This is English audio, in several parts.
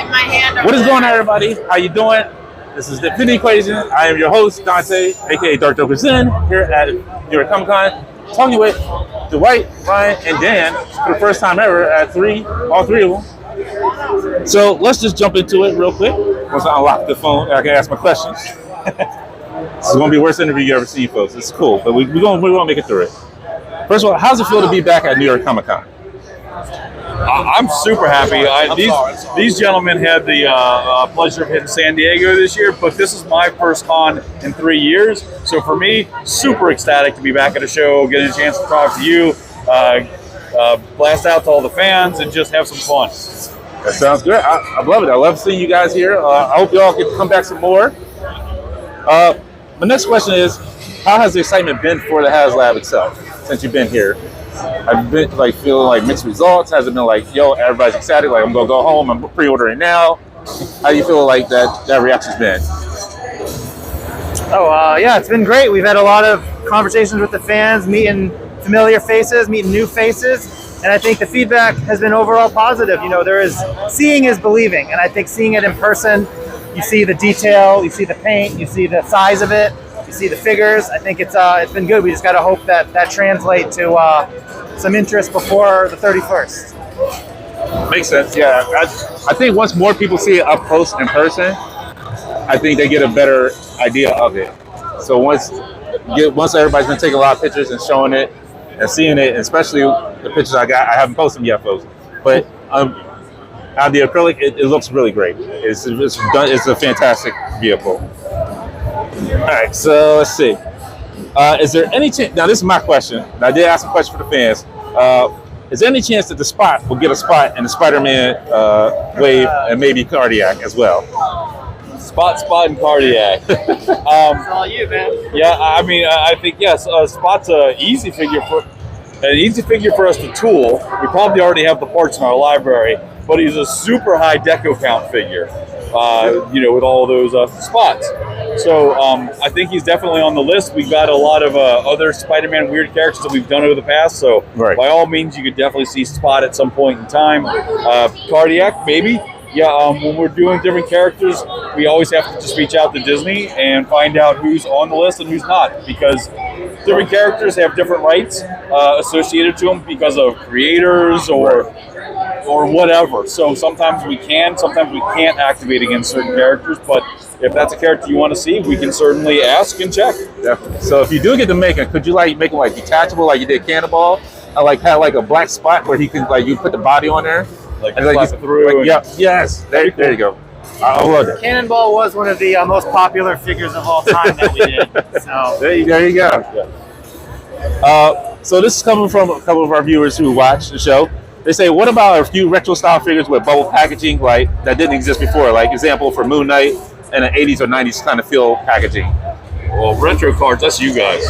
What is going on, everybody? How you doing? This is the Infinity Equation. I am your host, Dante, aka Dark Joker Zen, here at New York Comic Con, talking with Dwight, Ryan, and Dan for the first time ever at all three of them. So let's just jump into it real quick. Once I unlock the phone, I can ask my questions. This is going to be the worst interview you ever seen, folks. It's cool, but we're going to make it through it. First of all, how's it feel to be back at New York Comic Con? I'm super happy. These gentlemen had the pleasure of hitting San Diego this year, but this is my first con in 3 years. So for me, super ecstatic to be back at a show, getting a chance to talk to you, blast out to all the fans, and just have some fun. That sounds good. I love it. I love seeing you guys here. I hope you all can come back some more. My next question is, how has the excitement been for the HasLab itself since you've been here? I've been feeling like mixed results. Has it been like, yo, everybody's excited, like I'm gonna go home, I'm pre-ordering now? How do you feel like that reaction's been? Yeah, it's been great. We've had a lot of conversations with the fans, meeting familiar faces, meeting new faces, and I think the feedback has been overall positive. You know, seeing is believing, and I think seeing it in person, you see the detail, you see the paint, you see the size of it, you see the figures. I think it's been good. We just got to hope that translates to some interest before the 31st. Makes sense. Yeah, I think once more people see it up close in person, I think they get a better idea of it. So once everybody's been taking a lot of pictures and showing it and seeing it, especially the pictures I haven't posted them yet, folks. But out of the acrylic, it looks really great. It's a fantastic vehicle. All right, so let's see. Is there any chance? Now, this is my question. I did ask a question for the fans. Is there any chance that the Spot will get a spot in the Spider-Man wave and maybe Cardiac as well? Spot, and Cardiac. It's all you, man. Yeah, I mean, I think yes. Spot's an easy figure for us to tool. We probably already have the parts in our library, but he's a super high deco count figure. With all those spots. So I think he's definitely on the list. We've got a lot of other Spider-Man weird characters that we've done over the past. So by all means, you could definitely see Spot at some point in time. Cardiac, maybe. Yeah, when we're doing different characters, we always have to just reach out to Disney and find out who's on the list and who's not, because different characters have different rights associated to them because of creators or whatever. So sometimes we can, sometimes we can't activate against certain characters, but if that's a character you want to see, we can certainly ask and check. Definitely. So if you do get to make it, could you make it detachable like you did Cannonball? Have a black spot where he can you put the body on there? Flap it through. Yes. There you go. I love it. Cannonball was one of the most popular figures of all time that we did. So there you go. Yeah. So this is coming from a couple of our viewers who watch the show. They say, what about a few retro style figures with bubble packaging that didn't exist before? Like example for Moon Knight and an 80s or 90s kind of feel packaging. Well, retro cards, that's you guys.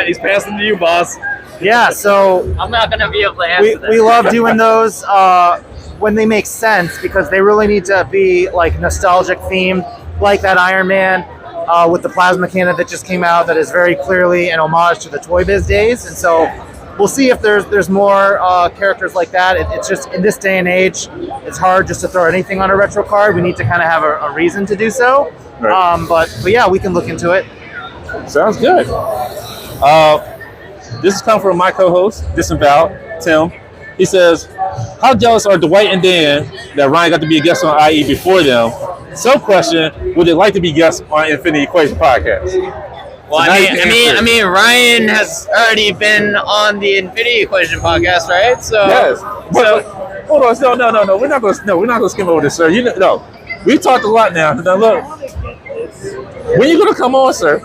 He's passing to you, boss. Yeah, so I'm not going to be able to answer that. We love doing those when they make sense, because they really need to be nostalgic themed, like that Iron Man with the plasma cannon that just came out that is very clearly an homage to the Toy Biz days. And so we'll see if there's more characters like that. It's just, in this day and age, it's hard just to throw anything on a retro card. We need to kind of have a reason to do so. Right. But yeah, we can look into it. Sounds good. This is coming from my co-host, Disemboweled, Tim. He says, how jealous are Dwight and Dan that Ryan got to be a guest on IE before them? So question, would they like to be guests on Infinity Equation podcast? Well, I mean, Ryan has already been on the Infinity Equation podcast, right? So yes. Hold on, no. We're not gonna skim over this, sir. No. We talked a lot now. Now look, when are you gonna come on, sir?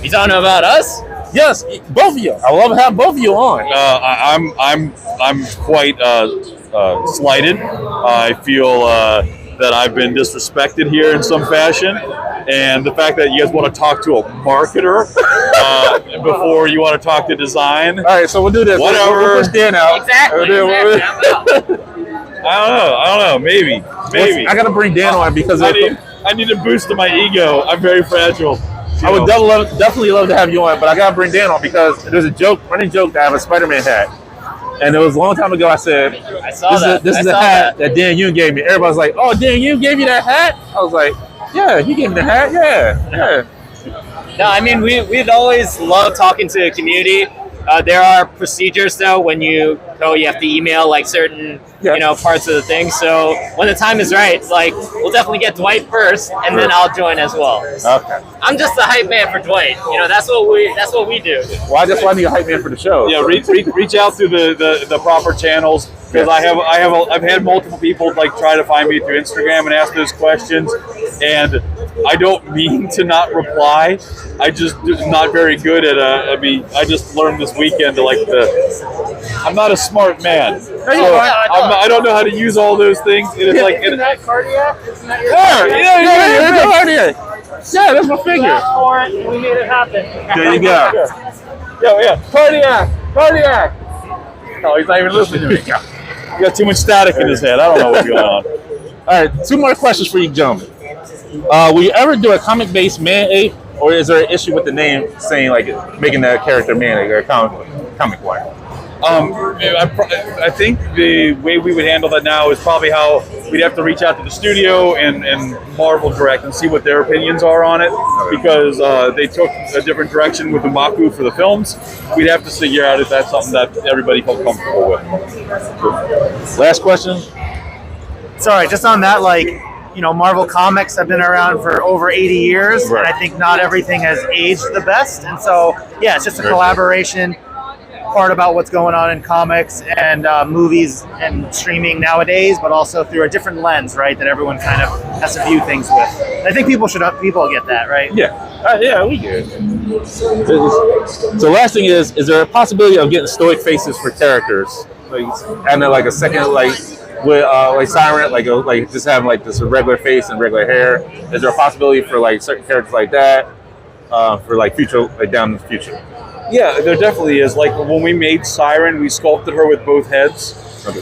You talking about us? Yes, both of you. I love to have both of you on. I'm quite slighted. I feel that I've been disrespected here in some fashion, and the fact that you guys want to talk to a marketer before you want to talk to design. All right, so we'll do this. Whatever. We'll push Dan out. Exactly. I don't know. Maybe. I gotta bring Dan on because I need a boost to my ego. I'm very fragile. I would definitely love to have you on, but I gotta bring Dan on because there's a running joke that I have a Spider-Man hat. And it was a long time ago. I said, I saw that. This is I a saw hat that Dan Yoon gave me. Everybody's like, oh, Dan Yoon gave you that hat? I was like, yeah, he gave me the hat. Yeah. No, I mean, we'd always love talking to the community. There are procedures though when you go, you have to email like certain parts of the thing. So when the time is right, like we'll definitely get Dwight first, and then I'll join as well. Okay. I'm just the hype man for Dwight. That's what we do. Well, that's why I need a hype man for the show. Yeah, reach out through the proper channels, because I've had multiple people like try to find me through Instagram and ask those questions, and I don't mean to not reply. I just not very good at I just learned this weekend to I'm not a smart man. So I don't know how to use all those things. And it's like Isn't that cardiac? Isn't that your cardiac. Yeah, that's my figure. for it, and we made it happen. There you go. Yeah, cardiac. No, he's not even listening to me. He got too much static in his head. I don't know what's going on. All right, 2 more questions for you, gentlemen. Will you ever do a comic-based man-ape, or is there an issue with the name saying like making the character man-ape or comic-wise? I think the way we would handle that now is probably how we'd have to reach out to the studio and Marvel Direct and see what their opinions are on it, because they took a different direction with Umaku for the films. We'd have to figure out if that's something that everybody felt comfortable with. Last question. Sorry, just on that, Marvel Comics have been around for over 80 years, Right. and I think not everything has aged the best. And so, yeah, it's just a collaboration part about what's going on in comics and movies and streaming nowadays, but also through a different lens, right, that everyone kind of has to view things with. And I think people get that, right? Yeah, we good. So last thing is there a possibility of getting stoic faces for characters? And then like a second, with Siren, like just having like this regular face and regular hair. Is there a possibility for like certain characters like that for like future, like down in the future? Yeah, there definitely is. Like when we made Siren, we sculpted her with both heads,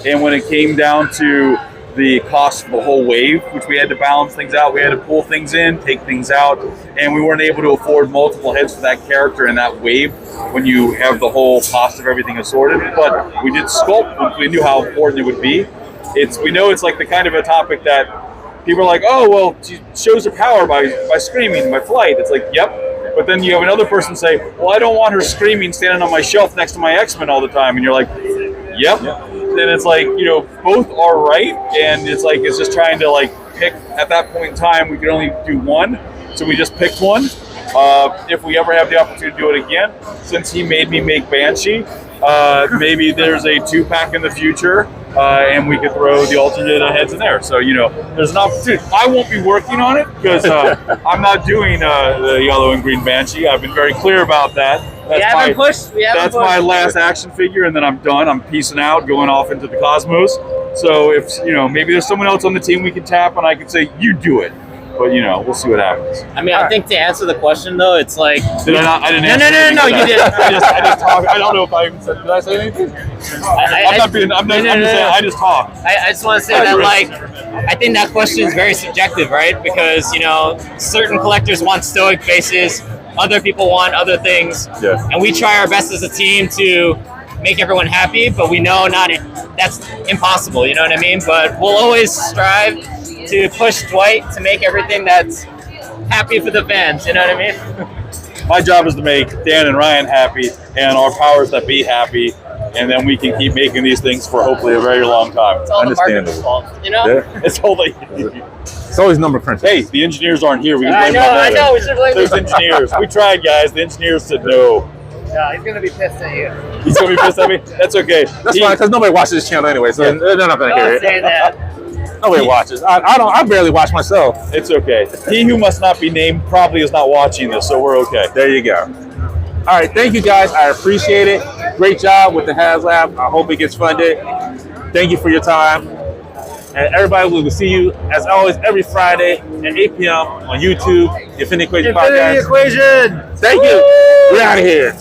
and when it came down to the cost of the whole wave, which we had to balance things out, we had to pull things in, take things out, and we weren't able to afford multiple heads for that character in that wave when you have the whole cost of everything assorted. But we did sculpt; we knew how important it would be. We know it's like the kind of a topic that people are like, oh, well, she shows her power by screaming, by flight. It's like, yep. But then you have another person say, well, I don't want her screaming standing on my shelf next to my X-Men all the time. And you're like, yep. Then it's like, both are right. And it's like, it's just trying to pick at that point in time, we could only do one. So we just picked one. If we ever have the opportunity to do it again, since he made me make Banshee, maybe there's a 2-pack in the future. And we could throw the alternate heads in there. So, there's an opportunity. I won't be working on it because I'm not doing the yellow and green Banshee. I've been very clear about that. That's my last action figure, and then I'm done. I'm peacing out, going off into the cosmos. So if, maybe there's someone else on the team we can tap and I can say, you do it. But, we'll see what happens. I mean, I think to answer the question though, it's like. Did I not? I didn't answer. No, you didn't. I just talk. I don't know if I even said. Did I say anything? I'm just saying. I just talk. I just want to say that, I think that question is very subjective, right? Because certain collectors want stoic faces, other people want other things, and we try our best as a team to make everyone happy. But we know that's impossible. You know what I mean? But we'll always strive to push Dwight to make everything that's happy for the fans. You know what I mean? My job is to make Dan and Ryan happy and our powers that be happy, and then we can keep making these things for hopefully a very long time. It's all the market's fault, It's all It's always number crunching. Hey, the engineers aren't here. We can blame I know. We should blame There's engineers. We tried, guys. The engineers said no. Yeah, he's gonna be pissed at you. He's gonna be pissed at me? That's okay. That's fine, because nobody watches this channel anyway, so they're not gonna hear Don't it. say that. Nobody watches. I barely watch myself. It's okay. He who must not be named probably is not watching this, so we're okay. There you go. All right, thank you guys. I appreciate it. Great job with the HasLab. I hope it gets funded. Thank you for your time. And everybody, we will see you, as always, every Friday at 8 p.m. on YouTube, the Infinity Equation Podcast. Equation! Thank you. We're out of here.